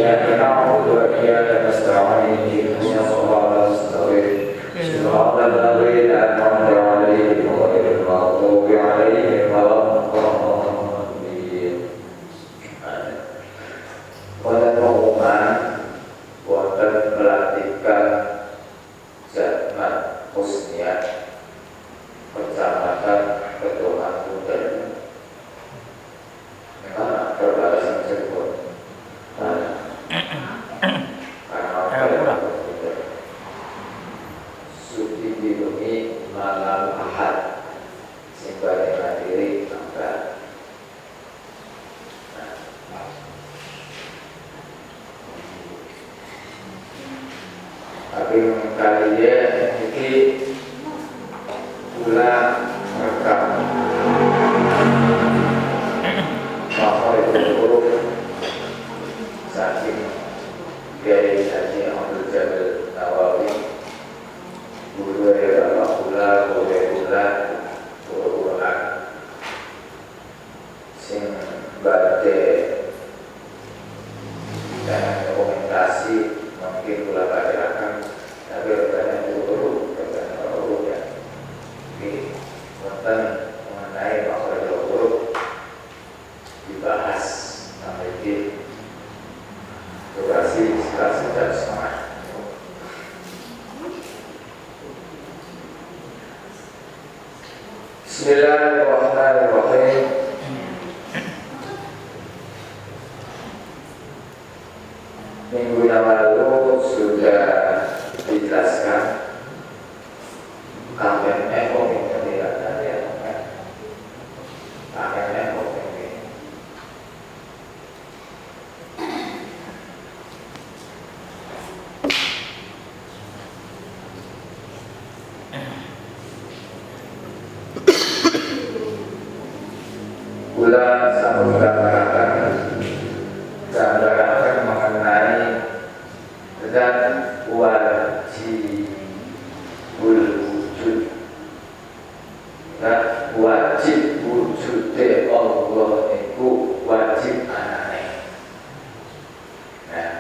إياك نعبد وإياك نستعين اهدنا الصراط المستقيم صراط الذين أنعمت عليهم غير المغضوب عليهم ولا الضالين. Wonten pengumuman wonten pelatihan Zaman Husniah Kecamatan Kedongan Buder. Mana perbalasan tersebut? Suci dibengi malam Ahad simbali mandiri tanggal. Tapi kalian ini ulang rekam bahwa itu buruk saking dari Haji Abdul Jabal Nawawi guru ula Quran sing bade dan dokumentasi mungkin pula bacakan tapi rupanya guru ya ini tentang mengenai makhluk guru dibahas sampai di durasi sekitar sejam setengah. Bismillahirrahmanirrahim. Minggu yang lalu sudah dijelaskan KMF ini kelihatan ya KMF ini bulan satu gambaran mengenai dan wajibul wujud dan wajib wujudnya Allah itu wajib anane. Nah,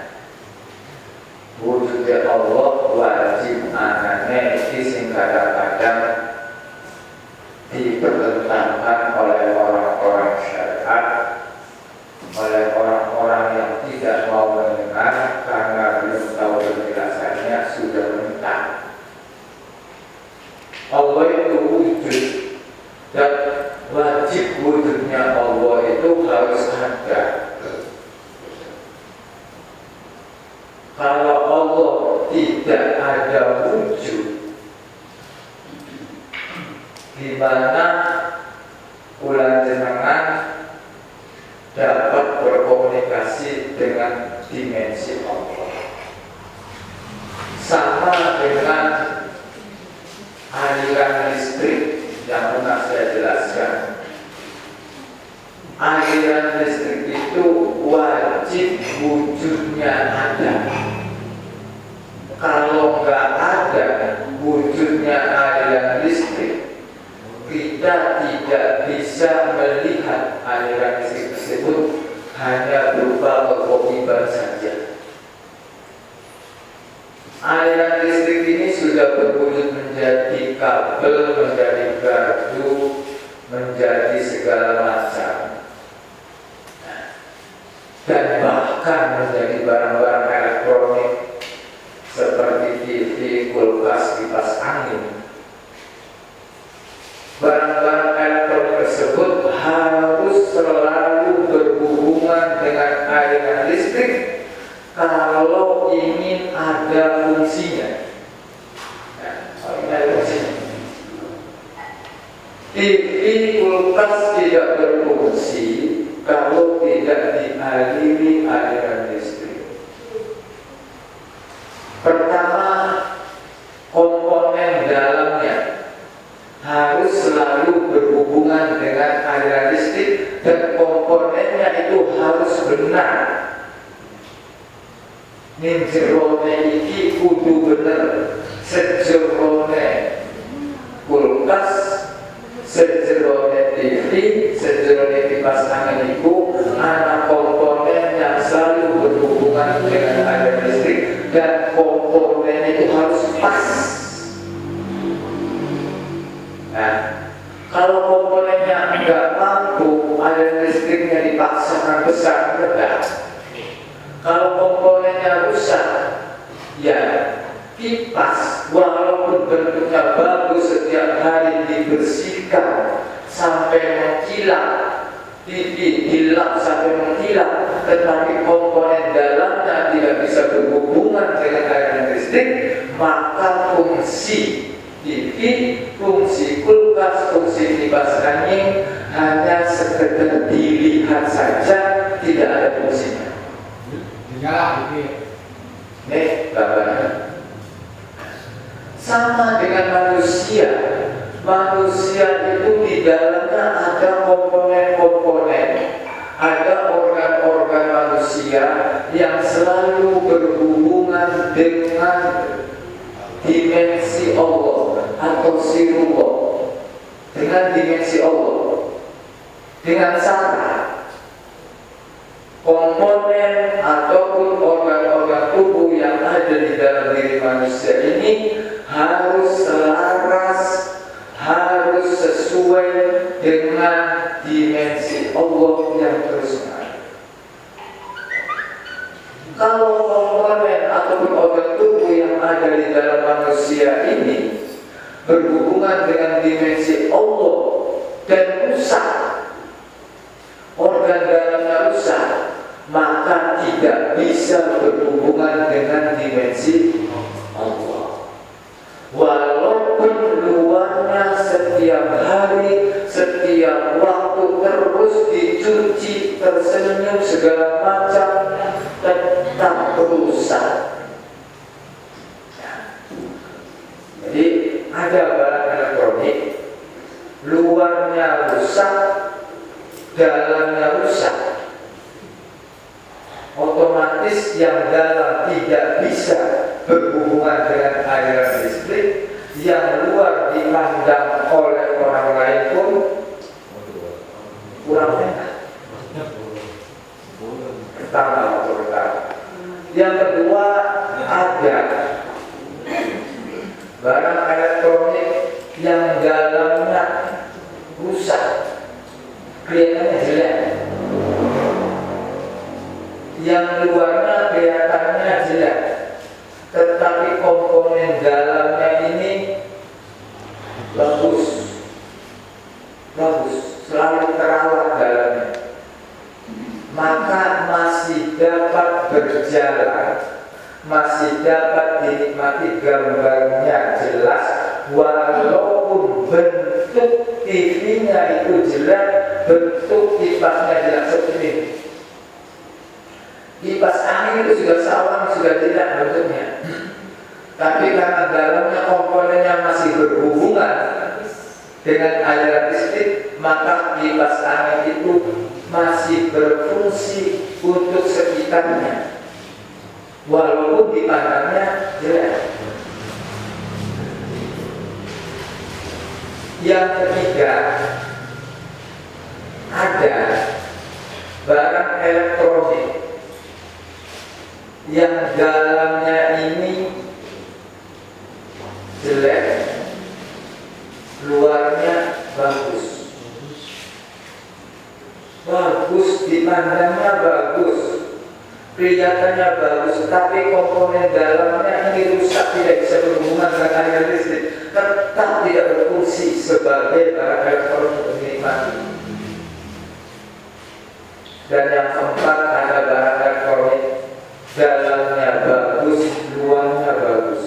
wujudnya Allah wajib anane ini sing kadang-kadang dipertentangkan oleh orang-orang syariat, oleh orang-orang yang tidak mau mendengar karena belum tahu penjelasannya sudah mentah. Allah itu wujud dan wajib wujudnya Allah itu harus ada. Kalau Allah tidak ada wujud, di mana ulang jenengan dapat berkomunikasi dengan dimensi Allah. Sama dengan aliran listrik yang pernah saya jelaskan. Aliran listrik itu wajib wujudnya ada. Kalau nggak ada wujudnya aliran listrik, kita tidak bisa melihat aliran listrik tersebut hanya berupa kekokiban saja. Aliran listrik ini sudah berwujud menjadi kabel, menjadi gardu, menjadi segala macam, dan bahkan menjadi barang-barang elektronik seperti TV, kulkas, kipas angin. Barang-barang elektronik tersebut harus selalu berhubungan dengan aliran listrik kalau ingin ada fungsinya. Nah, kalau ini ada fungsinya. TV, kulkas tidak berfungsi kalau tidak dialiri aliran listrik. Pertama, komponen dalamnya harus selalu berhubungan dengan aliran listrik dan komponennya itu harus benar. Ning jerone iki kudu bener, sejerone kulkas, sejerone TV, sejerone kipas angin itu ana komponen yang selalu berhubungan besar rendah. Kalau komponennya rusak, ya kipas walaupun bentuknya bagus setiap hari dibersihkan sampai mengkilat, dilap sampai mengkilat, tetapi komponen dalamnya tidak bisa berhubungan dengan aliran listrik, maka fungsi TV, fungsi kulkas, fungsi kipas angin hanya sekedar dilihat saja, tidak ada fungsinya. Nih gambarnya. Sama dengan manusia. Manusia itu di dalamnya ada komponen-komponen, ada organ-organ manusia yang selalu berhubungan dengan dimensi Allah atau sirullah, dengan dimensi Allah, dengan syarat komponen ataupun organ-organ tubuh yang ada di dalam diri manusia ini harus selaras, harus sesuai dengan dimensi Allah yang terus ada. Kalau komponen ataupun organ tubuh yang ada di dalam manusia ini berhubungan dengan dimensi Allah dan rusak, organ dalamnya rusak, maka tidak bisa berhubungan dengan dimensi Allah. Walaupun luarnya setiap hari, setiap waktu terus dicuci, tersenyum segala macam, tetap rusak. Jadi ada barang elektronik, luarnya rusak, dalamnya rusak, otomatis yang dalam tidak bisa berhubungan dengan aliran listrik, yang luar dipandang oleh orang lain pun kurang enak. Pertama, yang kedua, ada barang elektronik yang dalamnya rusak, kelihatannya jelek, yang luarnya kelihatannya jelek, tetapi komponen dalamnya ini bagus, selalu terawat dalamnya, maka masih dapat berjalan, masih dapat dinikmati, gambarnya jelas, walaupun bentuk TV-nya itu jelek, bentuk kipasnya jelek seperti ini. Kipas angin itu juga sama, sudah jelek bentuknya, tapi karena dalamnya komponennya masih berhubungan dengan aliran listrik, maka kipas angin itu masih berfungsi untuk sekitarnya, walaupun dipandangnya jelek. Yang ketiga, ada barang elektronik yang dalamnya ini jelek, luarnya bagus, dipandangnya bagus, kelihatannya bagus, tapi komponen dalamnya ini rusak, tidak bisa berhubungan dengan aliran listrik, tetap tidak berfungsi sebagai barang elektronik untuk dinikmati. Dan yang keempat, ada barang elektronik dalamnya bagus, luarnya bagus,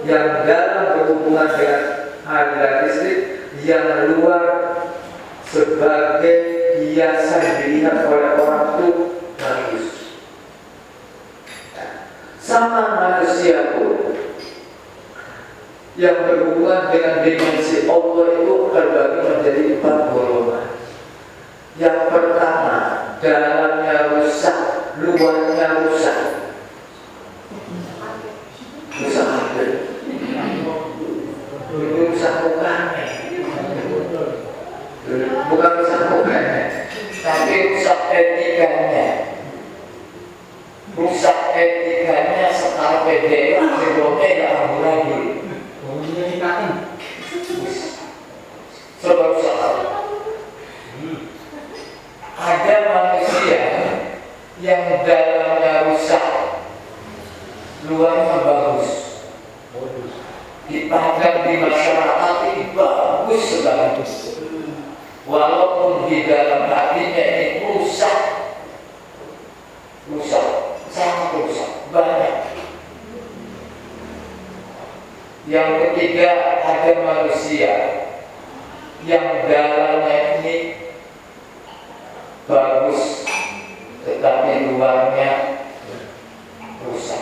yang dalam berhubungan dengan aliran listrik, yang luar sebagai hiasan dilihat oleh orang itu bagus. Sama manusia pun yang berhubungan dengan dimensi Allah itu terbagi menjadi 4 golongan. Yang pertama, dalamnya rusak, luarnya rusak. Rusak apa? Rusak mukanya. Bukan rusak mukanya, tapi rusak etikanya. Rusak etikanya sekarang PDA sebelumnya tidak ragu lagi. Coba rusak. Ada ada manusia yang dalamnya rusak, luarnya bagus. Dipandang di masyarakat ini bagus sekali, walaupun di dalam hatinya ini rusak, sangat rusak, banyak. Yang ketiga, ada manusia yang dalamnya ini bagus, tetapi luarnya rusak.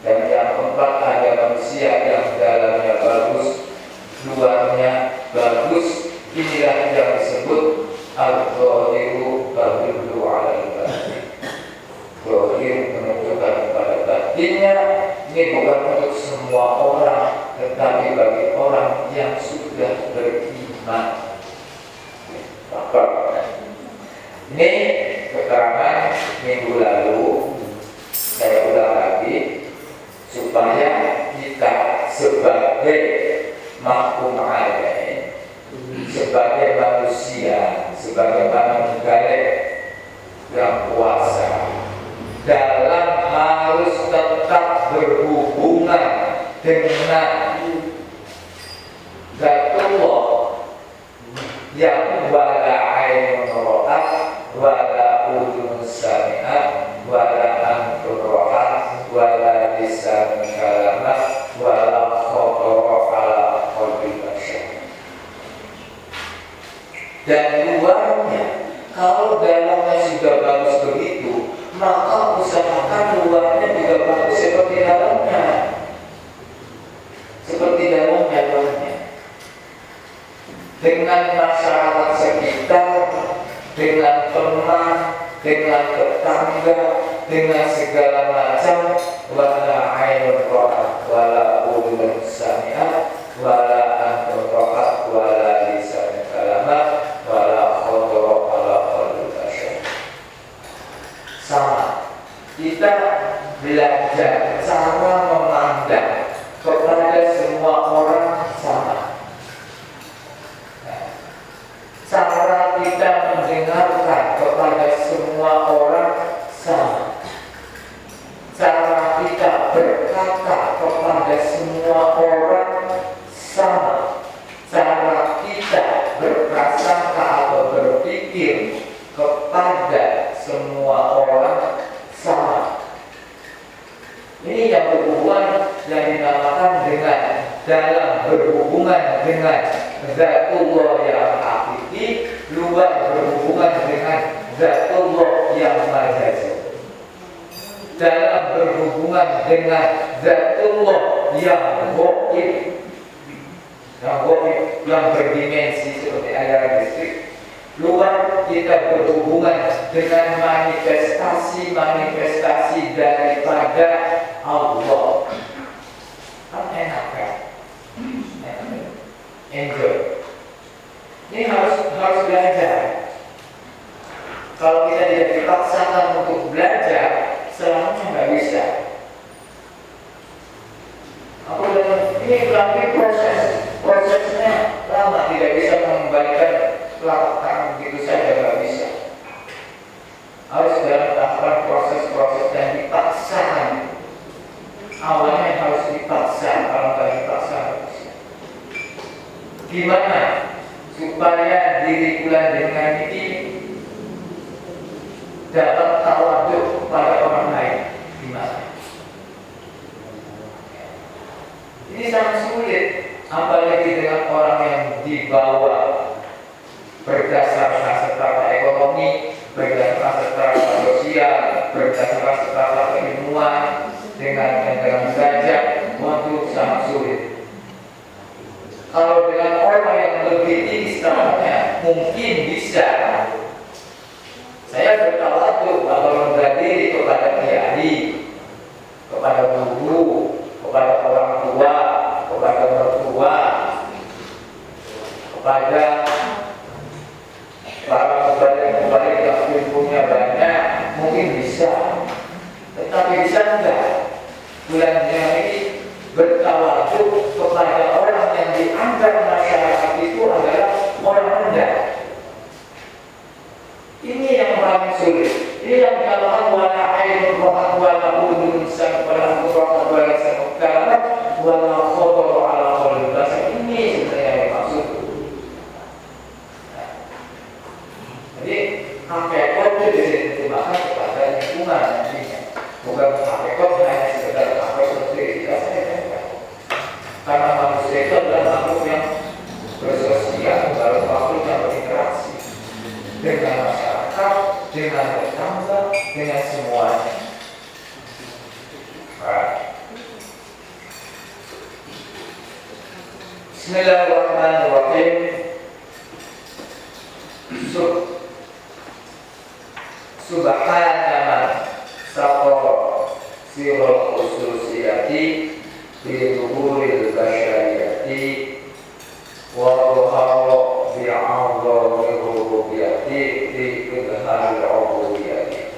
Dan yang keempat, ada manusia yang dalamnya bagus, luarnya bagus. Inilah yang disebut al-dhahiru yadullu 'alal batin. Zahir menunjukkan kepada batinnya. Ini bukan untuk semua orang, tetapi bagi orang yang sudah beriman. Maka ini keterangan minggu lalu, saya ulang lagi supaya kita sebagai mahkum alaih, sebagai manusia, sebagai manusia yang puasa, dalam harus tetap berhubungan dengan Zatullah yang wala ainun ra'at, wala udhun sami'at, wala anfun ra'at, wala lisan kalamat, wala khatara ala qalbi bashar. Dan luarnya, kalau dalamnya sudah bagus begitu, maka usahakan luarnya juga bagus seperti dalamnya. Seperti dalamnya. Dengan masyarakat sekitar, dengan teman, dengan tetangga, dengan segala macam. Wala ainun ra'at, wala udhun sami'at, wala anfun ra'at, wala lisan kalamat, wala khatara ala qalbi bashar. Sama, kita belajar cara memandang kepada semua orang sama. Cara kita mendengarkan kepada semua orang sama. Cara kita berkata kepada semua orang sama. Cara kita berprasangka atau berpikir kepada semua orang sama. Ini yang berhubungan, yang dinamakan dengan dalam berhubungan dengan Zatullah yang hakiki, luar berhubungan dengan Zatullah yang majazi. Dalam berhubungan dengan Zatullah yang ghaib, yang berdimensi seperti aliran listrik. Luar kita berhubungan dengan manifestasi daripada Allah. Kan enak kan? Enjoy. Ini harus belajar. Kalau kita tidak dipaksakan untuk belajar, selamanya nggak bisa. Aku bilang ini berarti prosesnya lama, tidak bisa mengembalikan telapak tangan begitu saja, nggak bisa. Harus dalam tahapan proses-proses yang dipaksakan. Awalnya harus dipaksa, kalau nggak dipaksa nggak bisa. Gimana supaya diri bulan dengan ini dapat tawaduk pada orang lain? Gimana? Ini sangat sulit, apalagi dengan orang yang dibawa berdasarkan strata ekonomi, berdasarkan strata sosial, berdasarkan strata keilmuan, dengan derajat, waktu sangat sulit. Kalau dengan orang yang lebih tinggi stratanya, mungkin bisa. Saya bertawaduk kalau rendah diri kepada kiai, kepada guru, kepada orang tua, kepada mertua, kepada para mubalik yang ilmunya banyak, mungkin bisa. Tetapi bisa enggak? Bulannya ini bertawaduk kepada orang yang dianggap masyarakat itu adalah orang rendah. Ini yang paling sulit. Ini yang dikatakan wala ainun ra'at wala udhun sami'at wala sami'at wala khatar ala qalbi basar. Ini sebenarnya yang maksud. Jadi hakikat itu diterjemahkan kepada lingkungan nantinya. Bukan hakikat hanya sekedar hakikat tidak. Karena manusia itu adalah makhluk yang bersosial, baru makhluk yang berinteraksi dengan masyarakat, dengan tetangga, dengan semuanya. Bismillahirrahmanirrahim. Subhana man saqara sirul khususiyati bi zuhuril basyariyati wa dhahara bi 'azamir rububiyyati bi idharil 'ubudiyyati.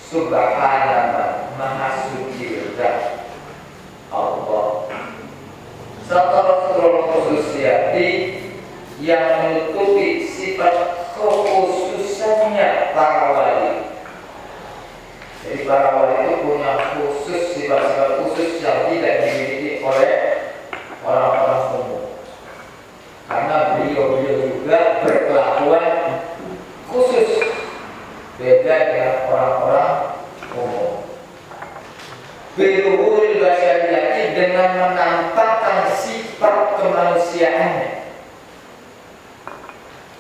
Subhana man maha suci zat Allah saqara sirul khususiyati yang menutupi sifat kekhususannya para wali. Jadi para wali itu punya khusus, sifat-sifat khusus yang tidak dimiliki oleh orang-orang umum. Karena beliau juga berkelakuan khusus, beda dengan orang-orang umum. Biruhul basyariyati dengan menampakkan sifat kemanusiaannya.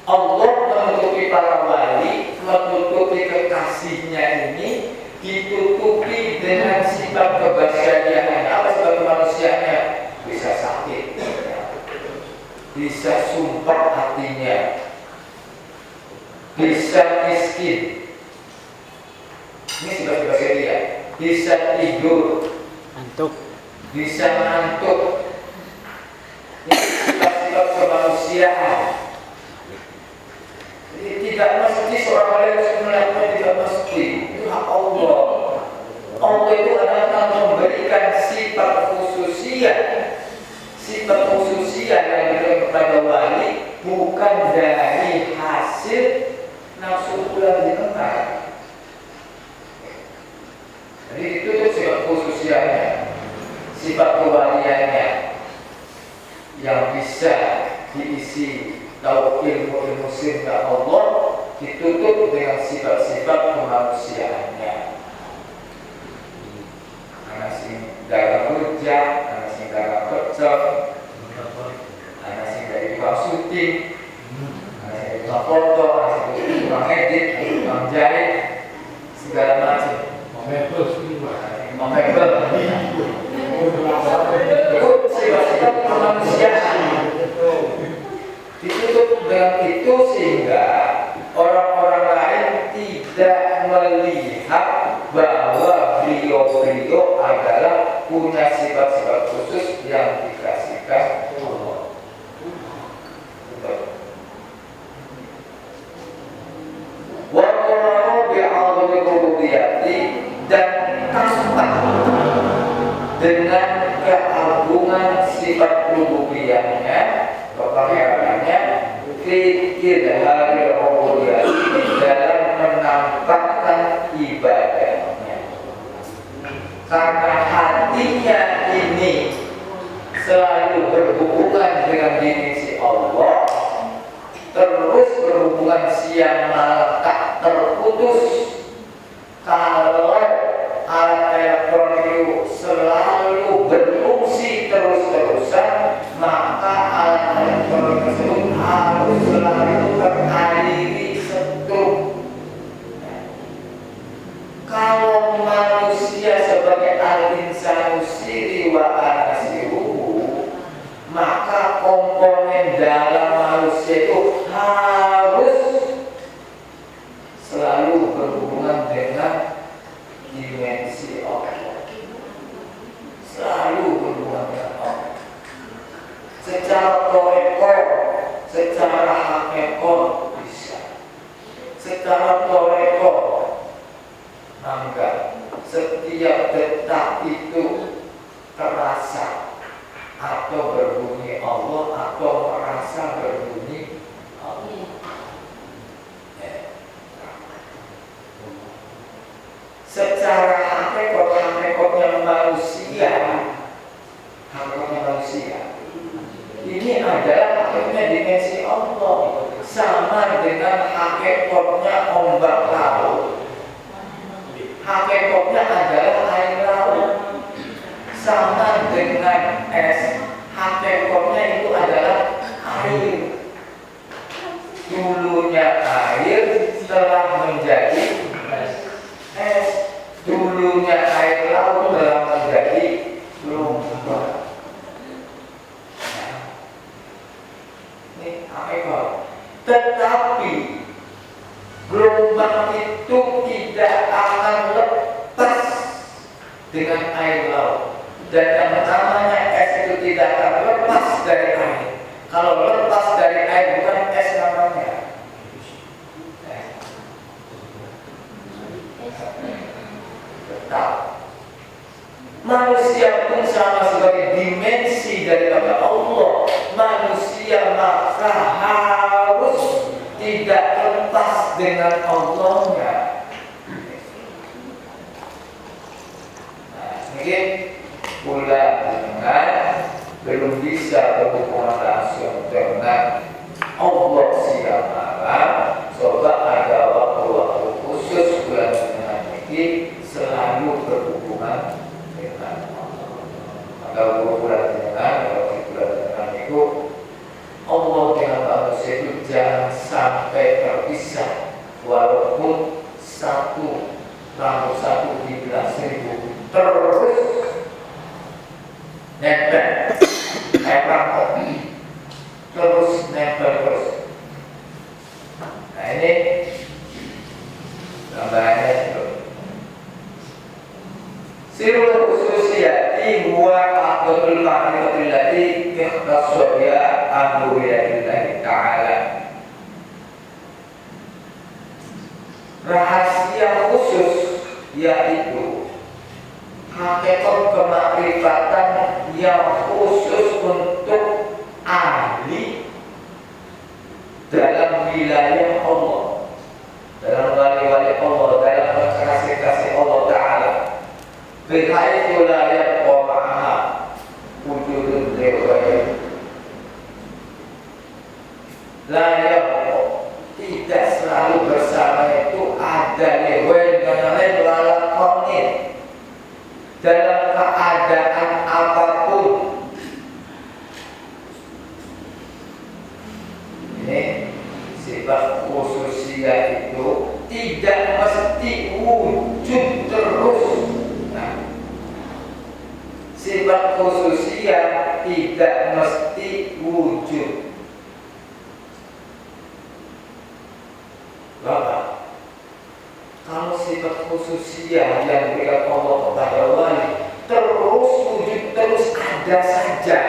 Allah menutupi para wali, menutupi kekasihnya ini, ditutupi dengan sifat kebasyariahannya. Apa sifat kemanusiaannya? Bisa sakit, bisa sumpah hatinya, bisa miskin. Ini sifat kebasyariah. Bisa tidur, ngantuk, bisa ngantuk. Ini sifat-sifat kemanusiaan. Tidak mesti seorang wali harus melakukan, tidak mesti. Itu hak Allah. Allah itu adalah memberikan sifat khususiat. Sifat khususiat yang diberikan kepada wali bukan dari hasil nafsu pula jenengan. Jadi itu sifat khususiatnya, sifat kewaliannya yang bisa diisi. Tahu ilmu sirna Allah ditutup dengan sifat-sifat kemanusiaannya. Anak sing dagang kerja, anak sing dagang kerja, anak sing dari tukang syuting, anak sing dari tukang foto, anak sing dari tukang edit, tukang jahit, segala macam. Memebel. Itu sifat-sifat kemanusiaan. Ditutup dengan itu sehingga orang-orang lain tidak melihat bahwa beliau-beliau adalah punya sifat-sifat khusus yang dikasihkan Allah. Wa qararu bi'azami rububiyyati, dan tampak dengan keagungan sifat rububiyahnya, kepangeranannya, fikir hari Allah dalam menampakkan ibadahnya. Karena hatinya ini selalu berhubungan dengan diri si Allah, terus berhubungan siang malam tak terputus. Kalau alat elektronik itu selalu berfungsi terus-terusan, maka alat elektronik tersebut harus selalu teraliri setrum. Kalau manusia sebagai al-insanu siri wa anasiruhu, maka komponen dalam manusia itu harus selalu berhubungan dengan dimensi Allah, selalu berhubungan dengan Allah. Secara toreko, secara hakikat bisa. Secara toreko, maka setiap detak itu terasa atau berbunyi Allah atau merasa berbunyi Allah. dengan ombak laut, hakikatnya adalah air laut. Sama dengan es, hakikatnya itu adalah air. Dulunya air telah menjadi es. Dulunya air laut telah menjadi gelombang. Ini hakikat. Tetapi gelombang itu tidak akan lepas dengan air laut. Dan yang namanya es itu tidak akan lepas dari air. Kalau lepas dari air bukan es namanya. Tetap. Manusia pun sama sebagai dimensi daripada Allah. Manusia maka harus tidak lepas dengan Allahnya. Nah, mungkin bulan dengan belum bisa berhubungan langsung dengan Allah siang malam. Coba ada waktu-waktu khusus bulan dengan ini selalu berhubungan dengan Allah. Maka bulan dengan itu Allah dengan manusia itu jangan sampai terpisah, walaupun satu lalu satu dibilang 1000 terus nempel kayak perangkap, terus nempel terus. Nah ini gambarnya itu. Sirul khususiyati huwa aqdul ma'rifatil lati ikhtassu biha amru billahi ta'ala. Rahasia khusus yaitu hakikat kemakrifatan yang khusus untuk ahli dalam wilayah Allah, dalam wali-wali Allah, dalam kasih-kasih Allah Ta'ala. Bihaitsu la yabqa ma'aha wujudun ghairu la yabqa, tidak selalu bersama itu ada lewen dan lain walaupun dalam keadaan apapun. Ini sifat khususiyah itu tidak mesti wujud terus. Sifat khususiyah tidak mesti wujud. Bapak, kalau sifat khususiyah yang diberikan Allah kepada wali terus wujud, terus ada saja,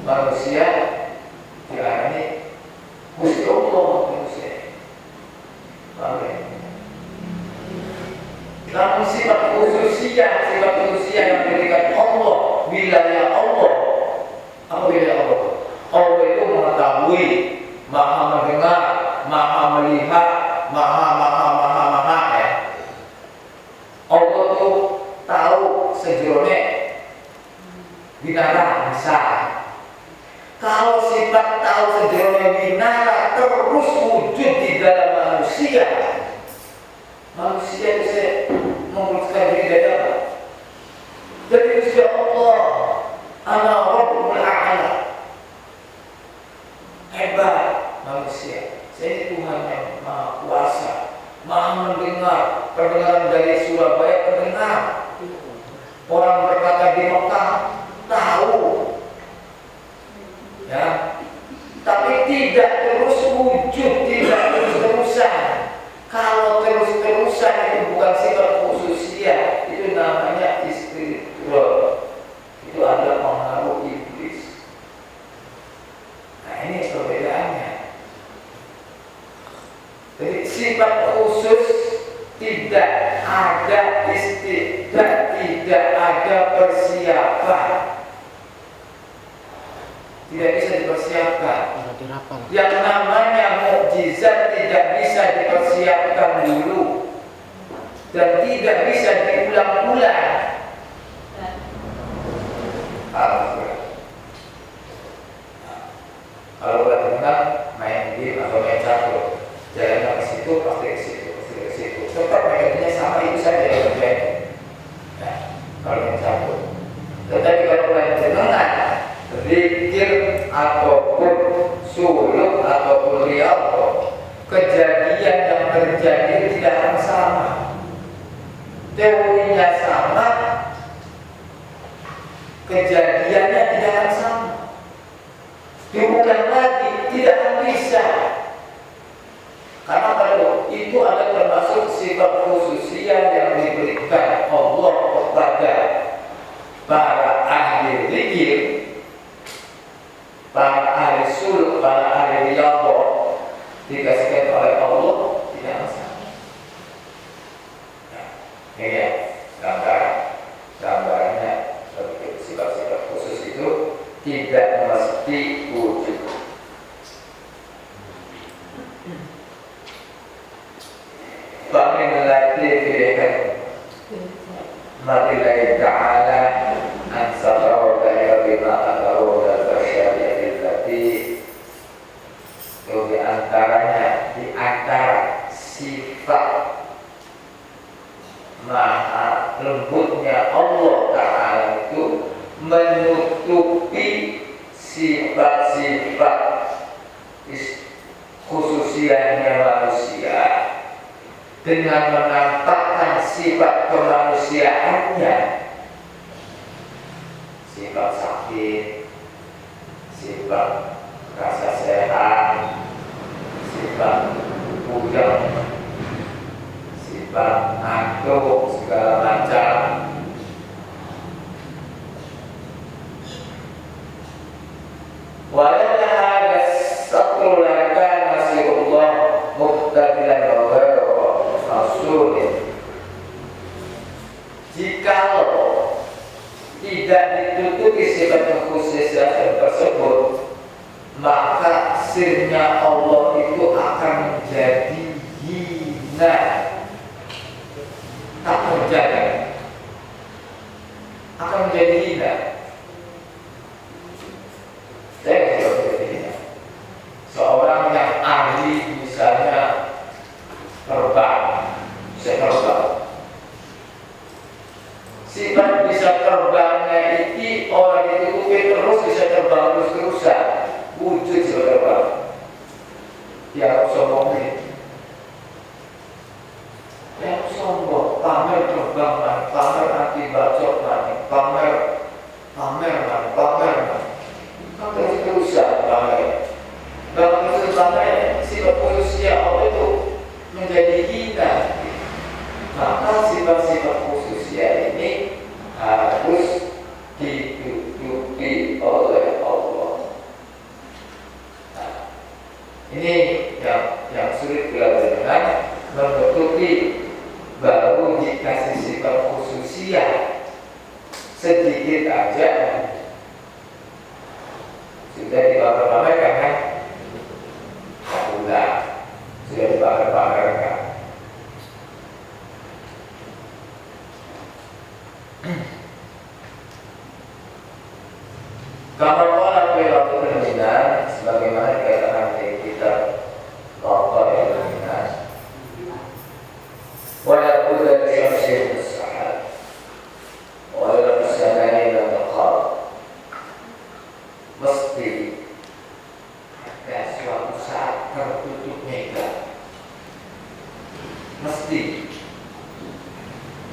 manusia ini Gusti Allah manusia. Namun sifat khususiyah yang diberikan Allah, wilayah Allah. Apa wilayah Allah? Allah itu mengetahui, maha mendengar, maha melihat, maha ya. Allah itu tahu sejroné binara bisa. Kalau sifat tahu sejroné binara terus wujud di dalam manusia, manusia bisa memutuskan diri dari apa? Jadi Gusti Allah, Ana Rabbul A'la. Hebat manusia. Saya Tuhan yang Maha Kuasa, Maha mendengar. Pendengaran dari Surabaya terdengar. Orang berkata di Mekah tahu. Ya. Tapi tidak terus wujud, tidak terus-terusan. Kalau terus-terusan itu bukan sifat khususiyah, itu namanya spiritual. Itu adalah pengaruh iblis. Nah ini perbedaannya. Jadi sifat khusus tidak ada istiqdah, tidak ada persiapan, tidak bisa dipersiapkan. Yang namanya mukjizat tidak bisa dipersiapkan dulu dan tidak bisa diulang-ulang. Kalau kita dengar main game atau main catur, situ, pasti ke situ, pasti ke situ. Tetap mekanismenya sama itu saja yang terjadi. Nah, kalau yang satu. Tetapi kalau yang jenengan zikir ataupun suluk ataupun riyadhah, kejadian yang terjadi tidak akan sama. Teorinya sama, kejadiannya tidak akan sama. Diulang lagi tidak akan bisa. Karena kalau itu ada termasuk sifat khususiyah yang diberikan Allah kepada para ahli zikir, para ahli suluk, para ahli riyadhah, dikasihkan oleh Allah tidak masalah. Ini ya gambarannya sifat-sifat khusus itu tidak mesti wujud. Famin latifihkan Matillahi ta'ala Ansarau daya bima akaru dan bersyariat illati. Itu diantaranya, diantara sifat maha lembutnya Allah Ta'ala itu menutupi sifat-sifat khususianya manusia dengan menampakkan sifat kemanusiaannya, sifat sakit, sifat rasa sehat, sifat puyeng, sifat ngantuk, segala macam. Walau ada satu laka nasirullah muqtabilan rasulnya. Jikalau tidak ditutupi sifat khususiyah tersebut, maka sirnya Allah itu akan menjadi hina, tak terjaga, akan menjadi hina. Saya tidak menjadi hina. Seorang yang ahli misalnya terbang, bisa terbang. Sifat bisa terbangnya itu orang ditutupi terus bisa terbang terus-terusan. Wujud bisa terbang. Ya sombongnya. Ya sombong, pamer terbang man, pamer anti bacot man, pamer man. Kan terus-terusan pamer. Dalam keseluruhannya sifat khususnya Allah itu menjadi hina. Maka sifat-sifat khususnya ini harus ditutupi oleh Allah. Nah, ini yang sulit dilakukan, menutupi baru dikasih sifat khususnya sedikit aja sudah dipamer-pamerkan kan? Sudah dipamer-pamerkan. Kamar orang perilaku terminan sebagaimana dikatakan di kitab Qaqah terminan. Walaupun dari syamsin sahab, walaupun sanani dan taqal, mesti ada suatu saat tertutupnya. Mesti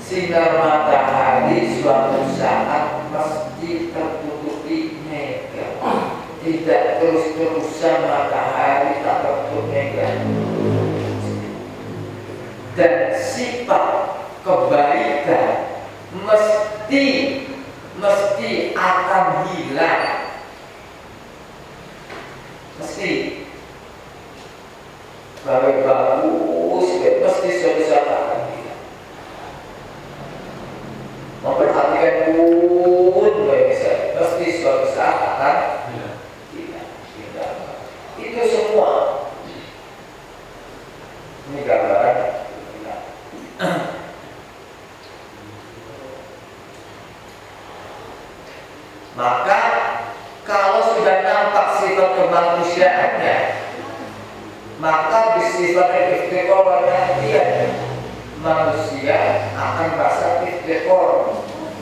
sinar matahari suatu saat mesti tertutupi mega. Tidak terus-terusan matahari tak tertutup mega. Dan sifat kebaikan mesti akan hilang. Mesti bagus, mesti suatu saat akan hilang. Memperhatikan pun bisa, mesti suatu saat akan hilang. Itu semua. Ini gambaran hilang. Maka kalau sudah nampak sifat kemanusiaannya, maka disifat istiqor perhatian, manusia akan merasa istiqor,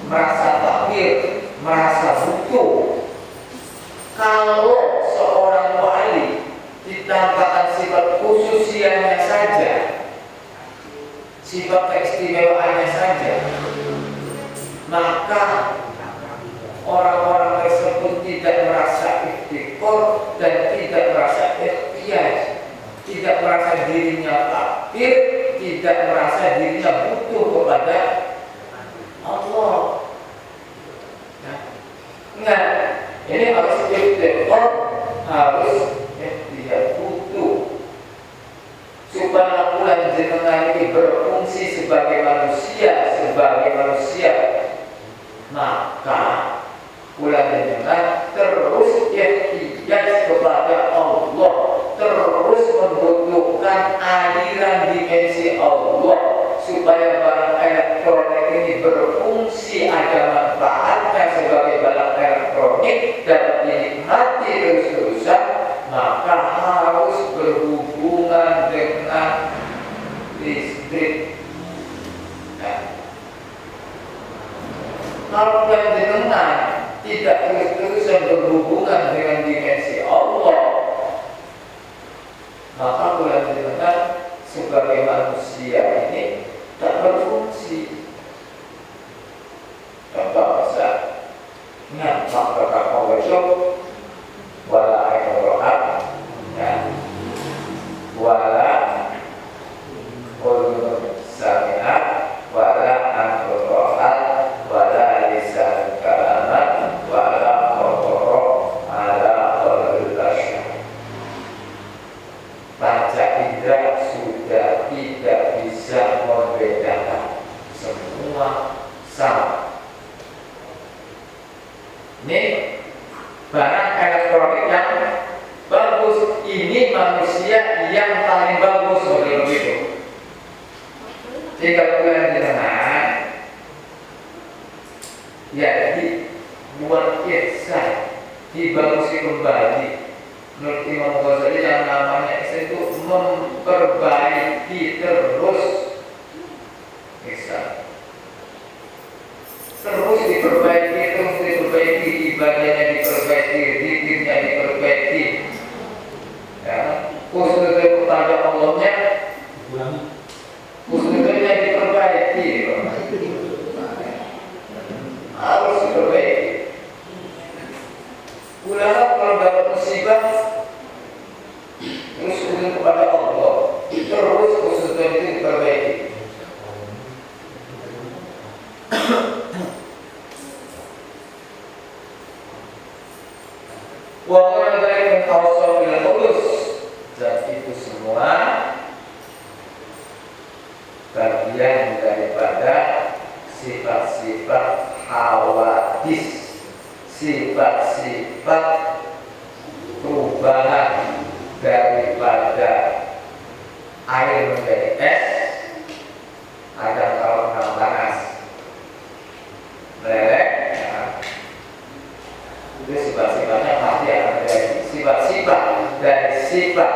merasa takbir, merasa butuh. Kalau seorang wali ditampakkan sifat khususiannya saja, sifat keistimewaannya saja, maka orang-orang tersebut tidak merasa istiqor dan tidak merasa ikhtiar, tidak merasa dirinya takbir, tidak merasa dirinya butuh kepada Allah. Nah, ini harus istiqor, harus ikhtiar, butuh, supaya pulang jenengan ini berfungsi sebagai manusia, maka pulang jenengan terus ikhtiar kepada Allah, terus membutuhkan aliran dimensi Allah, supaya barang elektronik ini berfungsi, ada manfaatnya sebagai barang elektronik dapat dinikmati terus-terusan, maka harus berhubungan dengan listrik. Kalau jenengan tidak terus-terusan berhubungan dengan dimensi Allah, maka bulan jenengan sebagai manusia ini tak berfungsi. Contoh besar, nyamak kakak mawajub wala ayat ya, wala ulun sami'at wala anfurohat wala lisan kalamat wala kotoro ala olul asyam. Panca indera sudah tidak bisa membedakan, semua sama. Ini barang elektronik yang bagus, ini manusia yang paling bagus begitu. Jika bulan jenengan ya dibuat ihsan, dibagusi kembali. Menurut Imam Ghazali yang namanya ihsan itu memperbaiki terus ihsan. Terus diperbaiki, ibadahnya diperbaiki, zikirnya diperbaiki. Ya, khususnya kepada Allahnya, khususnya diperbaiki, harus diperbaiki. Ulama kalau dapat musibah, terus khusus kepada Allah, terus khususnya itu diperbaiki. Wahai dari mentawasal bila tulus, dan itu semua bagian daripada sifat-sifat hawadis, sifat-sifat perubahan daripada air menjadi es, ada kalau panas, meleleh. Itu sifat-sifatnya pasti akan terjadi. Sifat-sifat dari sifat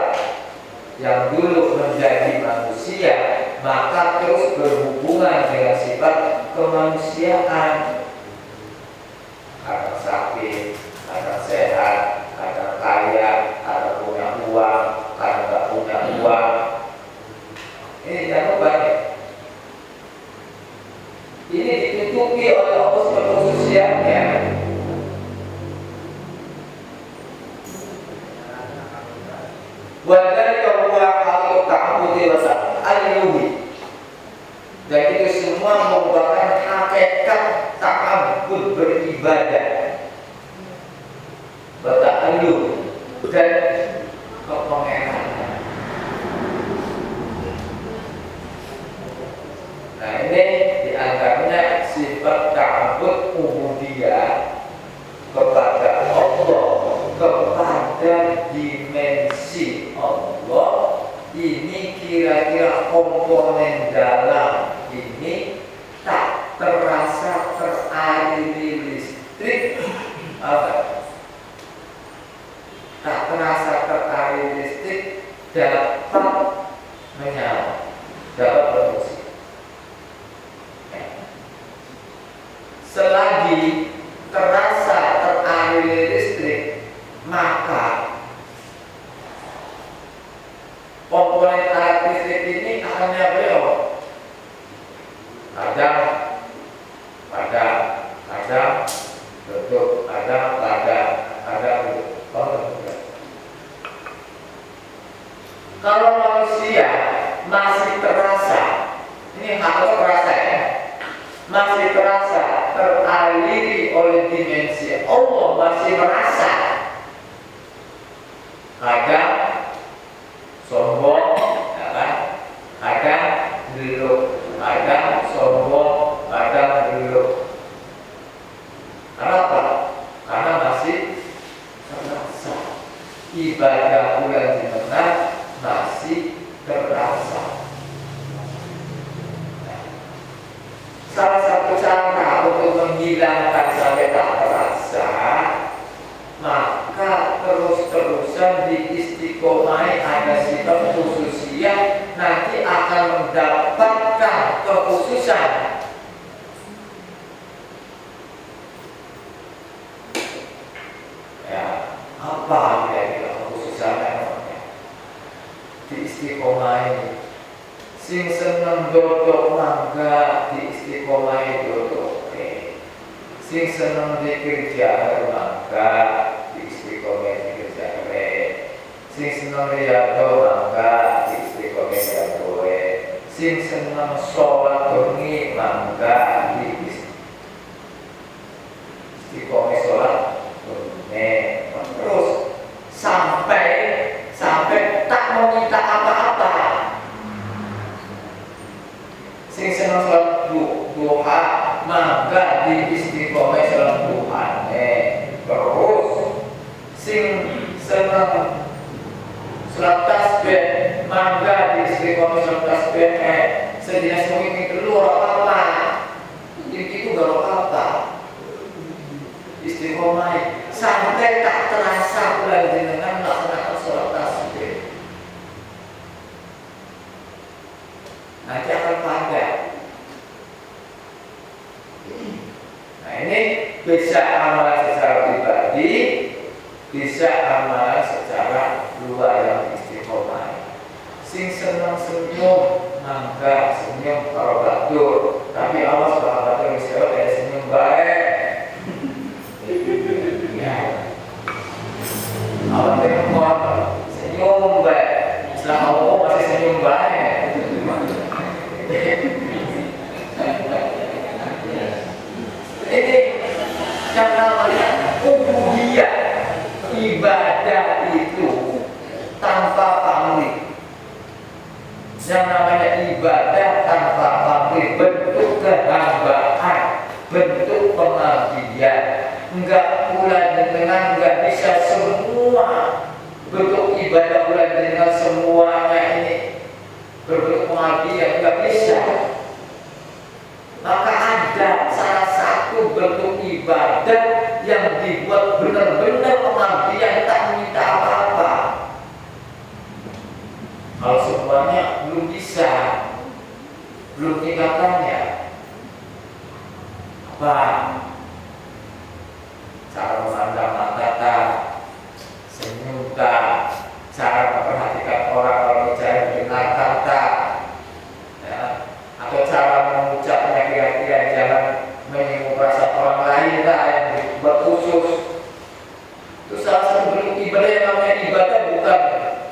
yang dulu menjadi manusia, maka terus berhubungan dengan sifat kemanusiaan. Kadang sakit, kadang sehat, kadang kaya, kadang punya uang, kadang tak punya uang. Ini jangan banyak. Ini ditutupi oleh Allah sebagai khususiannya. Wadhalika huwa haqiqatu ta'abbudi wa ta'alluhi. Dan itu semua merupakan hakikat ta'abbud, beribadah, wa ta'alluh, dan kepengenalan. Nah, ini diantaranya sifat ta'abbud ubudiyah kepada Allah, kepada dimensi Allah. Ini kira-kira komponen dalam ini tak terasa teraliri listrik, tak terasa teraliri listrik, dapat komponen alat listrik ini akannya beliau padam, tutup, padam, tutup. Kalau manusia masih terasa, ini harus terasa ya, masih terasa teraliri oleh dimensi Allah, masih merasa kadang sombong, ya kan? Kadang dulu, kadang sombong, kadang dulu. Kenapa? Karena masih terasa ibadah bulan Jumat masih terasa. Salah satu cara untuk menghilangkan sampai tak terasa, maka terus-terusan di istiqomah ada sifat khususiyah, nanti akan mendapatkan kekhususan. Ya, apa kira-kira kekhususannya? Di istiqomah ini, sing seneng dodok mangga di istiqomah dodok, sing seneng zikir jahar mangga di istiqomah zikir jahar, sing seneng riyadhah mangga di istiqomah riyadhah, sing seneng sholat bengi mangga di istiqomah sholat bengi. Terus sampai tak mau minta apa-apa. Sing seneng sholat duha mangga di istiqomah sholat duha. Terus sing seneng sholat tasbih mangga di istiqomah sholat tasbih. Sedina semuanya keluar apa-apa. Itu gak apa-apa. Istiqomah sampai tak terasa bulan jenengan melaksanakan sholat tasbih. Nanti akan padat. Nah ini bisa amalan secara pribadi, bisa amalan secara luar yang istiqomah. Sing senang senyum, mangga senyum kalau batur. Tapi Allah SWT misalnya ada senyum baik. Allah senyum baik. Setelah Allah masih senyum baik. Ini yang namanya ubudiyah, ibadah itu tanpa pamrih. Yang namanya ibadah tanpa pamrih, bentuk kehambaan, bentuk pengabdian. Enggak pula dengan enggak bisa semua bentuk ibadah pula dengan semuanya ini berbentuk pengabdian, enggak bisa. Maka ada salah satu bentuk ibadah yang dibuat benar-benar pengabdian, tak minta apa-apa. Kalau semuanya belum bisa, belum tingkatannya, apa? Cara memandang mata tak, senyum tak, cara memperhatikan orang kalau bicara mendengarkan tak, ya, atau cara mengucapnya kira-kira jangan menyinggung perasaan orang lain tak yang dibuat khusus. Itu salah satu bentuk ibadah yang namanya ibadah bukan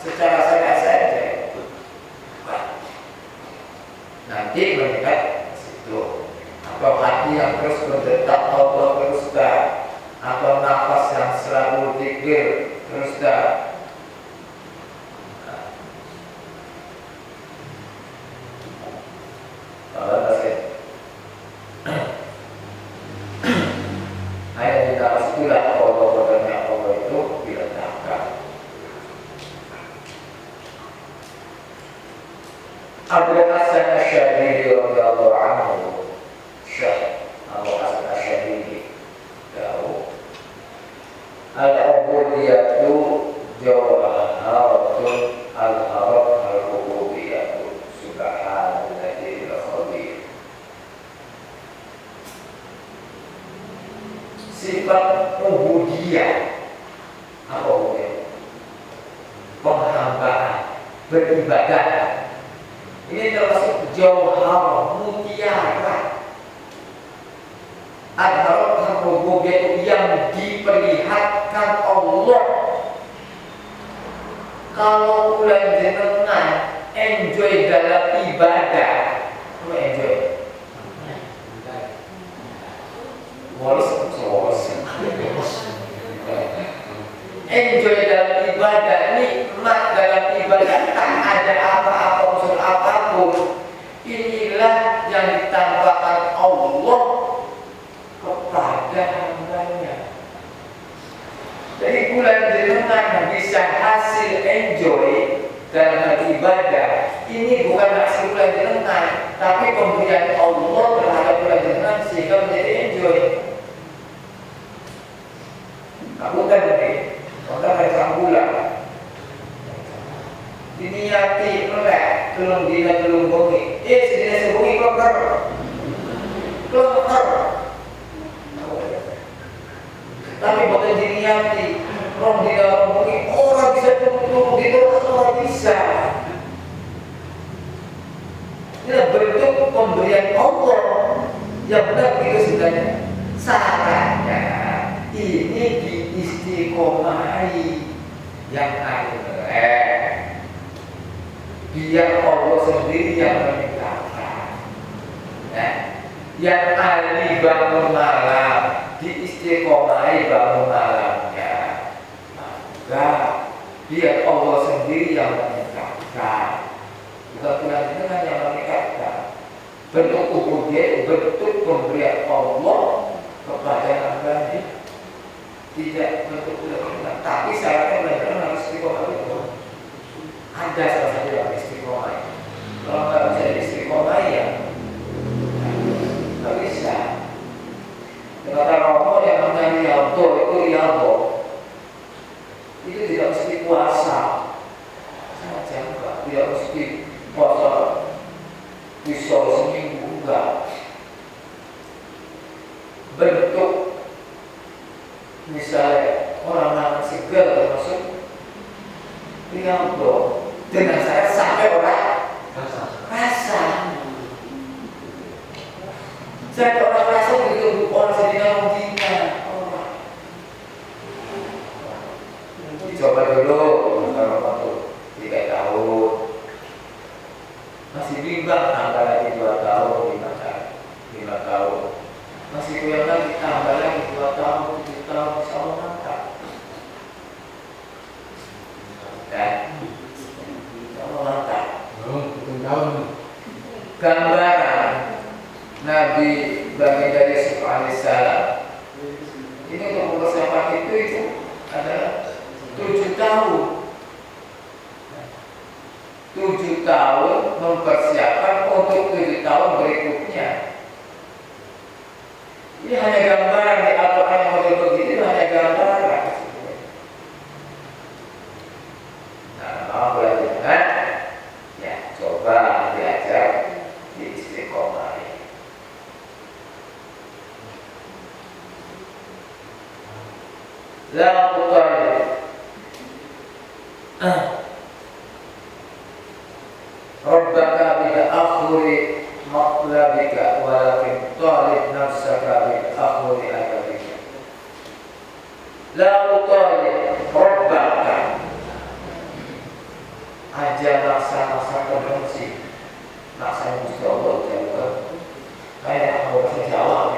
secara syariat saja. Nanti mendekat situ, atau hati yang terus berdetak Allah terus tak, atau nafas yang selalu zikir terus dah. Ayat di atas itulah kodonya Allah itu diletakkan. Abu Hasan Asy'ari radhiyallahu anhu, Syekh Abu Hasan Asy'ari tahu al-ubudiyatu jawharatun al-harab al-ubudiyatu subhanalladzi al-khabir. Sifat ubudiyah apa ubudiyah? Penghambaan, beribadah. Ini termasuk jauhar, mutiara. Adharat rububiyah yang diperlihatkan Allah. Kalau ulang jenengan enjoy dalam ibadah, lu enjoy. Enjoy dalam ibadah, nikmat dalam ibadah, tak ada apa-apa unsur apapun. Inilah yang ditampakkan Allah kepada hambanya. Jadi bulan jenengan bisa hasil enjoy dalam hal ibadah. Ini bukan hasil bulan jenengan, tapi pemberian Allah terhadap bulan jenengan sehingga menjadi enjoy. Kamu kan ini, orang yang bulan. Diniati melek, belum dina belum bongi. Sedina sebongi kelengker. Tapi bukan diniati, orang dina orang bongi. Orang bisa tunggu di luar, orang bisa. Ini bentuk pemberian Allah yang benar begitu sebenarnya. Sarannya ini diistiqomai yang biar Allah sendiri yang meninggalkan. Yang ahli bangun malam diistiqomai bangun malamnya, maka biar Allah sendiri yang meninggalkan. Bukan Tuhan dengan yang meninggalkan. Bentuk ubudiyah, bentuk pemberian Allah kepada hambanya. Tidak bentuk Tuhan, tapi syaratnya benar-benar harus istiqomah itu. Ada salah satu yang istiqomah. Kalau nggak bisa istiqomah ya nggak bisa. Kata Romo yang namanya riyadhah itu riyadhah. Itu tidak mesti puasa. Saja enggak, tidak mesti puasa bisa seminggu enggak. Bentuk misalnya orang makan segar termasuk riyadhah. Dengan saya sampai orang rasa. Saya orang rasa begitu orang sedina mungkinnya. Dicoba dulu kalau waktu 3 tahun masih bimbang, tambah lagi 2 tahun, 5 tahun masih kurang lagi, tambah lagi 2 tahun, 7 tahun, insya Allah mantap. Dan gambaran Nabi baginda Yusuf alaihissalam ini untuk mempersiapkan itu adalah 7 tahun. 7 tahun mempersiapkan untuk 7 tahun berikutnya. Ini hanya gambaran di Al-Quran yang model begitu, hanya gambaran. Nah, mau belajar ya coba diajar di istiqomah. La tuqarrib Rabbaka bila akhuri matlabika walakin talib nafsaka bila akhuri adabika. La tuqarrib Rabbaka aja maksa-maksa konvensi, maksa yang mesti Allah jauhkan. Kayak aku bahasa Jawa,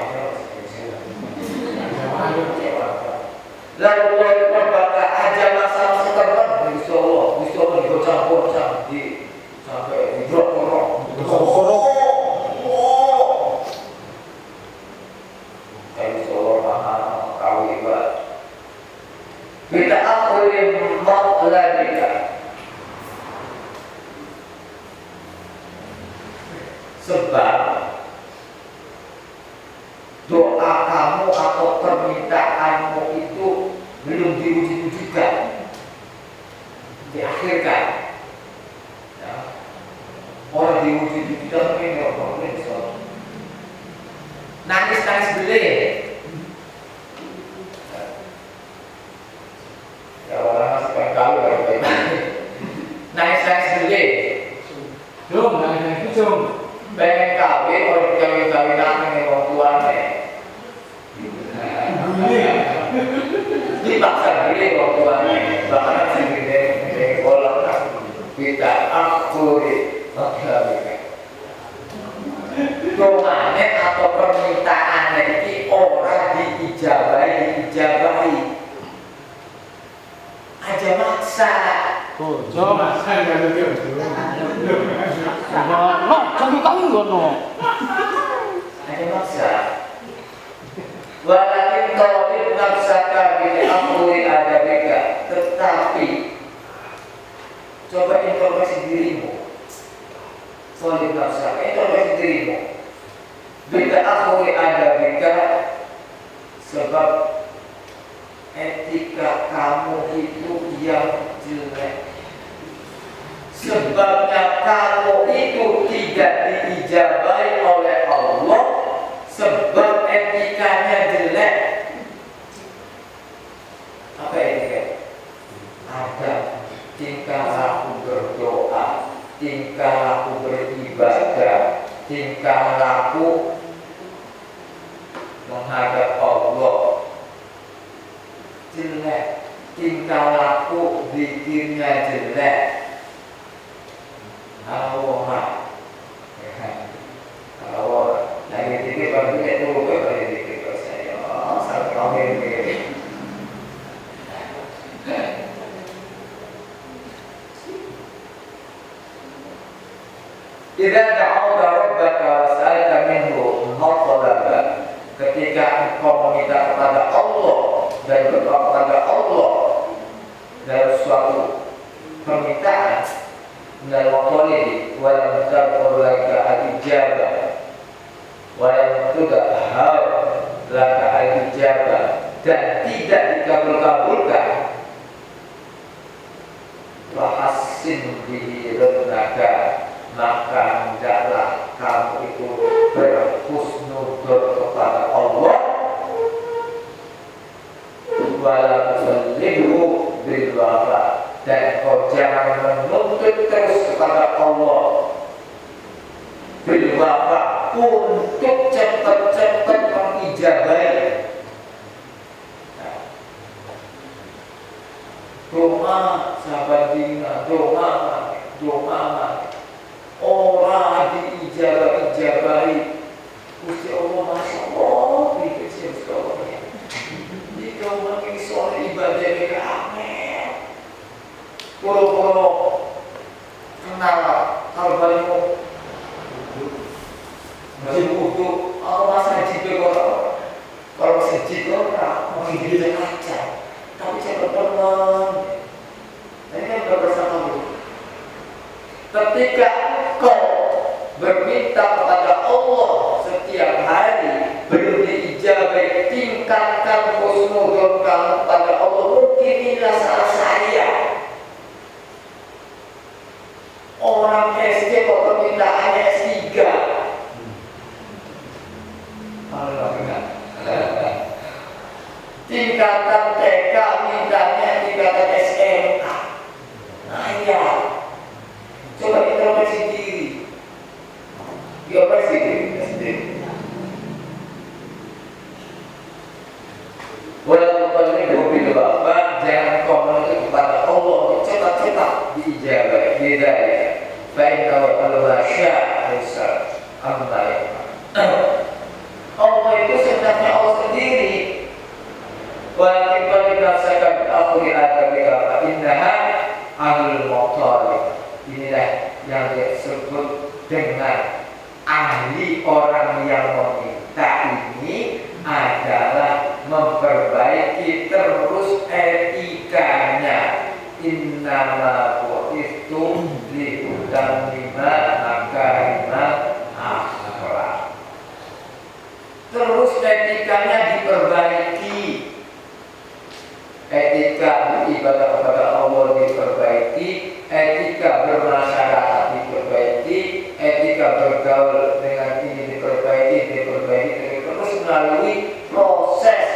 lalu Rabbaka aja maksa-maksa konvensi, mesti Allah dikocang-kocang di sampai di drop-drop. Kayak mesti Allah maha mengetahui ibadah. Kita akhirin matlabika, sebab doa kamu atau permintaanmu itu belum diwujud-wujudkan, diakhirkan. Ya. Orang diwujud-wujudkan mungkin nggak boleh nangis-nangis beli. Ya orang masih pengen tahu ya, nangis-nangis beli. ampuri maghabika. Dongane atau permintaane iki ora diijabahi. Aja maksa. Oh, maksa kan itu. No, jangan kamu ngono. Aja maksa. Walakin tawib nafsaka bil amri adabika. Tetapi coba introspeksi dirimu. Tawib nafsaka, introspeksi dirimu. Bila amri adabika, sebab etika kamu itu yang jelek. Sebabnya kamu itu tidak diijabahi oleh Allah, sebab etikanya jelek. Apa etika? Ada tingkah laku berdoa, tingkah laku beribadah, tingkah laku menghadap Allah jelek, tingkah laku zikirnya jelek. Kalau lagi dikit baru itu lagi dikit saya salah tahu ini. Idza da'awta rabbaka wa sa'alta minhu maqalaba, ketika engkau meminta kepada Allah dan berdoa kepada Allah dalam suatu permintaan, dalam waktu walam taqul laka al-ijabah walam tudahhar laka al-ijabah, dan tidak dikabul-kabulkan, wahassin bihi rabbaka, maka hendaklah kamu itu berhusnudzon kepada Allah, walam tusallihu bil wafa, dan kau jangan menuntut terus kepada Allah bil wafa, untuk cepat-cepat mengijabahi. Doa sahabat dina, doa orang diijabahi. Gusti Allah, masya Allah, dikasih Gusti Allah. Jika orang ini soal ibadah mereka aneh, pura-pura kenal kalbalimu, masih butuh aku masa haji kalau masih haji orang menghidupkan aja, tapi saya berteman. Ini kan bersama dulu. Ketika kau berminta kepada Allah setiap hari belum diijabahi, tingkatkan husnudzon kamu kepada Allah. Mungkin inilah salah saya. Orang SD kok permintaannya S3. Tingkatan TK mintanya tingkatan SMA. Nah ya, coba introspeksi diri. Introspeksi diri. Walaupun ini bil wafa, jangan kau menuntut kepada Allah cepat-cepat diijabahi hidayah. Fa'inna al-wasya Isa amai. Allah itu sebenarnya Allah sendiri. Walakin kalau dirasakan aku diadabika innaha ahlul muqtalib. Inilah yang disebut dengan ahli, orang yang meminta ini adalah memperbaiki terus etikanya. Innama bu'ithu liutammima makarimal akhlaq. Terus etikanya diperbaiki. Etika beribadah kepada Allah diperbaiki, etika bermasyarakat diperbaiki, etika bergaul dengan ini diperbaiki, terus melalui proses.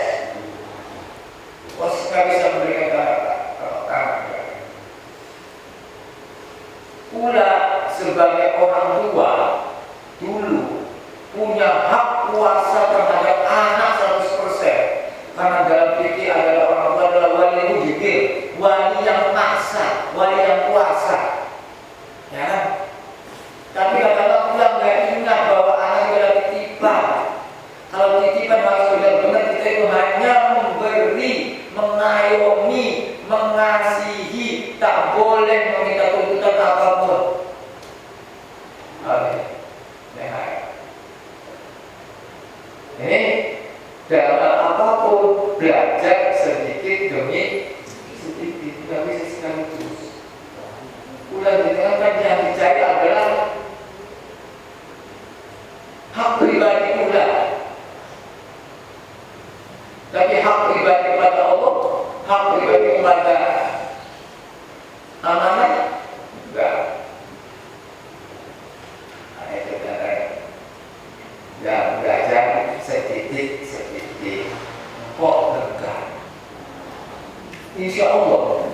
Proses nggak bisa memberikan kata-kata. Pula sebagai orang tua dulu punya hak kuasa terhadap anak 100%, karena dalam fikih adalah orang tua adalah wali mujibir, wali yang maksa, wali yang kuasa, ya kan? mengayomi, mengasihi, tak boleh meminta tuntutan apapun. Oke, ini dalam apapun belajar sedikit demi sedikit, tidak bisa sekaligus. Ulang dengan kan yang dicari adalah hak pribadi pula. Tapi hak pribadi kepada Allah, hak pribadi kepada amanah, enggak. Nah, itu kan yang belajar sedikit kok dekat. Insya Allah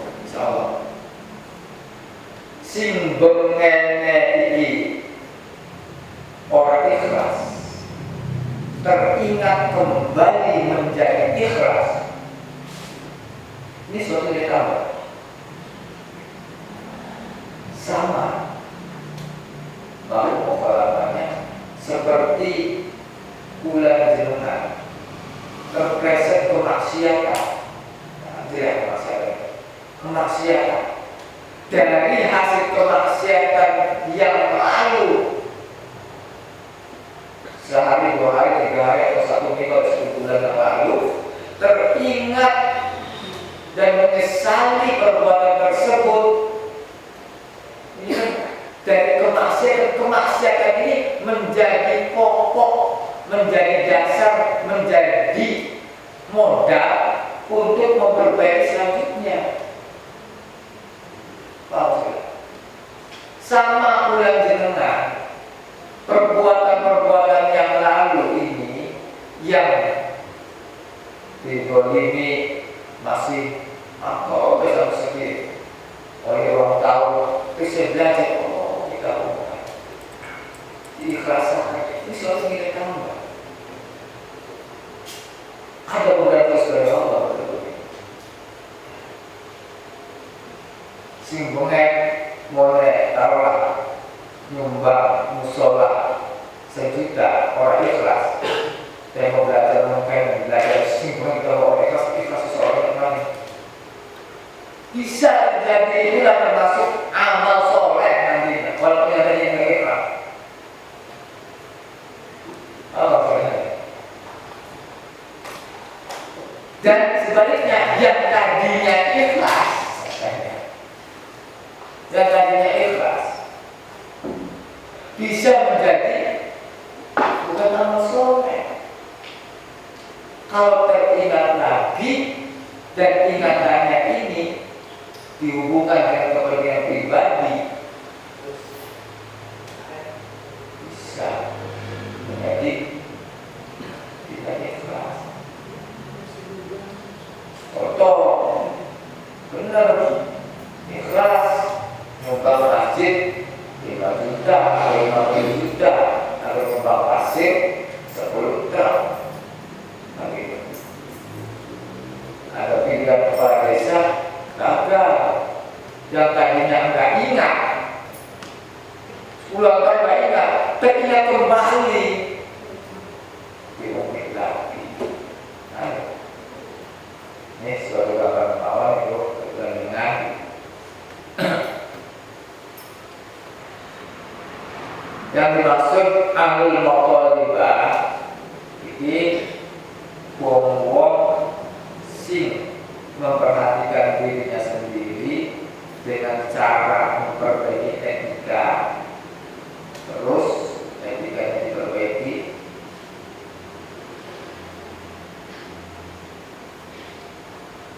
sing bengene iki orang ikhlas teringat kembali menjadi ikhlas. Ini suatu ditambah sama bahwa pengalamannya seperti bulan jenengan terpleset kemaksiatan. Tidak kemaksiatan dari hasil kemaksiatan yang lalu, sehari, 2 hari, 3 hari, atau 1 minggu atau 1 bulan yang lalu, teringat dan menyesali perbuatan tersebut. Ini dari kemaksiatan ini menjadi pokok, menjadi dasar, menjadi modal untuk memperbaiki selanjutnya. Sama ulang jenengan, perbuatan-perbuatan yang lalu ini yang didolimi masih apa bisa sedikit oleh orang tahu, bisa belajar kita bukan diikhlaskan. Ini suatu kita tambah. Ada beberapa dari Allah sing bengek mulai taruhlah nyumbang musola 1 juta orang ikhlas. Saya mau belajar mungkin belajar sing bengek kalau orang ikhlas seseorang yang lain bisa jadi itulah termasuk amal soleh nantinya walaupun ada yang ikhlas. Dan sebaliknya yang tadinya ikhlas bisa menjadi bukan amal soleh kalau teringat lagi dan ingatannya ini dihubungkan dengan kepentingan pribadi, bisa menjadi tidak ikhlas. Contoh benar ikhlas nyumbang masjid 5 juta atau 50 juta atau nyumbang pasir 10 gram. Nah, gitu. Ada pilihan kepala desa gagal, yang tadinya enggak ingat ulang tahun enggak ingat, teringat kembali diungkit lagi. Nah, ini suatu gambaran awal itu dengan yang dimaksud ahlul maqalibah ini wong-wong sing memperhatikan dirinya sendiri dengan cara memperbaiki etika, terus etikanya diperbaiki,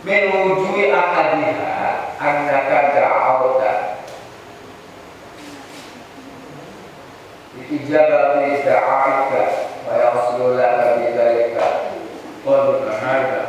menwujui akadiha annaka da'awta ijabati da'aika wa yasulu laka bidhalika qadra hadha.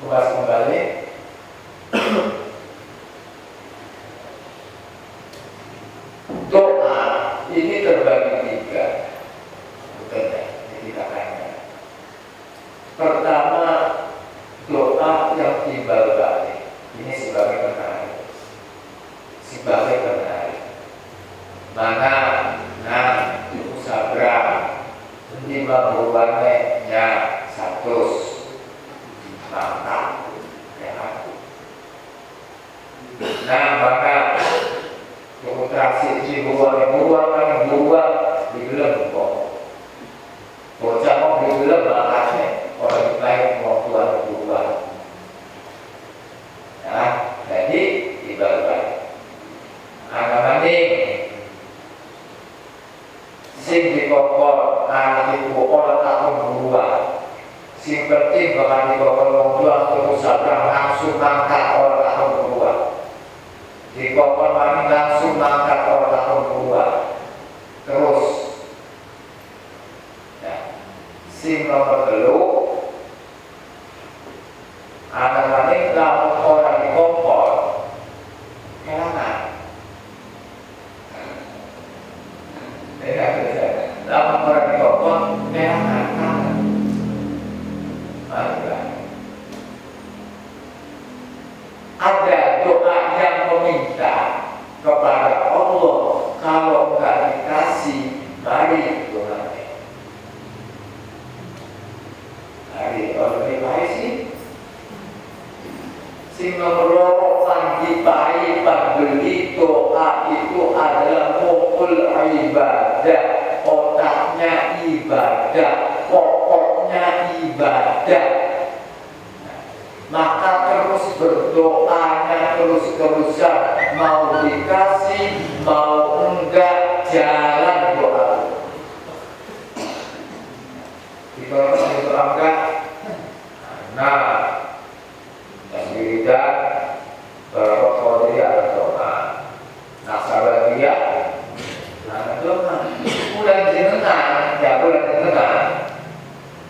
Ulas kembali. Doa ini terbagi mana nah sabra lima bulannya ya 100 mantap ya. Nah maka konsentrasi di buang di gelem kok bocah mau di gelem makanya orang lain mau buang ya. Jadi dibalik anak maning sing dikokor anak ibu orang tahun buruan sing penting bakal dikokor wong tua terus sabar langsung mangkat orang tahun buruan dikokor maning langsung mangkat orang tahun buruan terus ya. Sing nomor 3 anak maning lamun orang dikokor kelangan dalam orang dikokon kelangan ada doa yang meminta kepada Allah kalau nggak dikasih mari doanya mari orang dikasih sing nomor pagi pembeli doa itu adalah mukul ibadah otaknya ibadah pokoknya ibadah maka terus berdoanya terus-terusan mau dikasih mau enggak jalan doa dikasih itu enggak nah wiridan berokok dia ada doa nasabah dia ada doa bulan jenengan ya bulan jenengan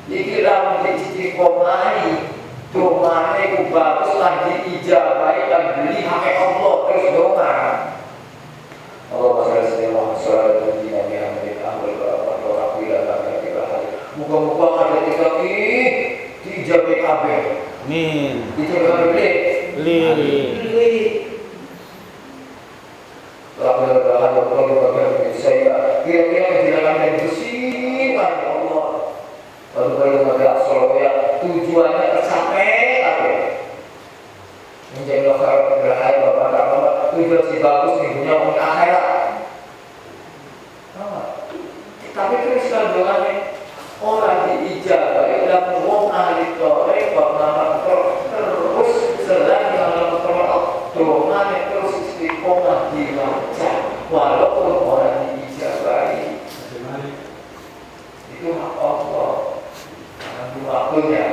iki lamun dicicing komai doa itu bagus lan diijabahi lan beli hake Allah terus doa Allah sallallahu alaihi wasallam muga-muga ada tiga diijabahi kabeh Amin. Itu yang beli. Kalau saya kira-kira menjalankan yang bersih, Allah. Lalu kalau ada Soloya tujuannya tercapai, apa? Menjadi lokal berhari bapak tujuan si bagus minggunya untuk akhirat. Tapi terus kan doanya orang diijabahi dalam wong ahli torek bernama terus selain dalam torek doa terus istiqomah dibaca walaupun orang diijabahi itu hak Allah nanti waktunya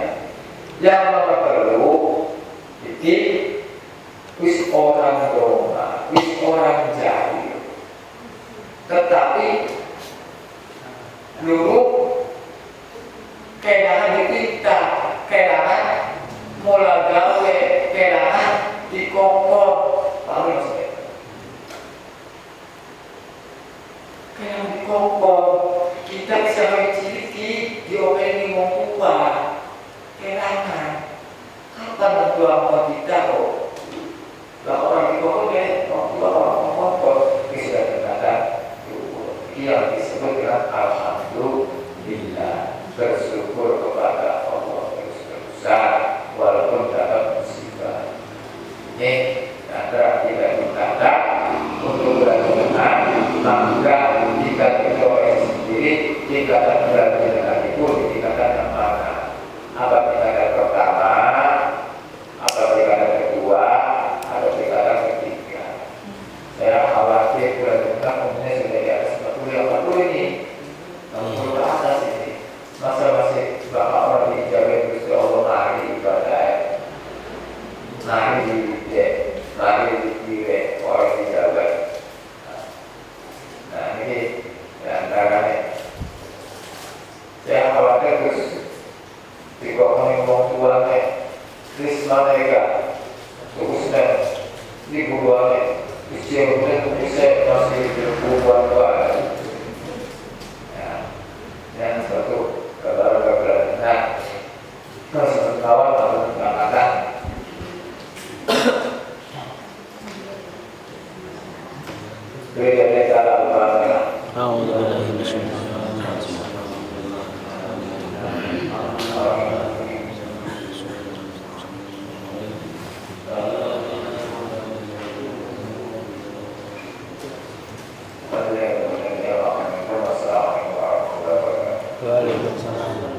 yang perlu jadi wis orang doa wis orang jahil tetapi dulu kelangan kita, kelangan mula gawe, kelangan dikongkong, paham maksudnya? Kelangan dikongkong, kita bisa menciliki diomeli wong tua, kelangan. Kapan mentua mau kita kok? Lah orang dikongkong ya, wong tua orang dikongkong, ini sudah dikatakan, yang disebut dengan alhamdulillah. Bersyukur kepada Allah terus-terusan walaupun dapat musibah. Ini antara tidak dikata untuk belajar maka jika kita orang sendiri tingkatan belajar itu tingkatan yang mana? Apa tingkatan pertama? Apa tingkatan kedua? Atau tingkatan ketiga? Saya khawatir belajar umumnya sudah di atas 40 ini. Namun ke atas ini masa masih bapak orang dijaga Gusti Allah mari ibadah mari dikira orang dijaga nah ini antaranya saya khawatir terus dikongkongin wong tuanya risma mereka terusnya di buruannya usia bisa masih berbuat baik yang satu kabar-kabar nah seperti kawan lalu mengatakan beda cara Waalaikumsalam.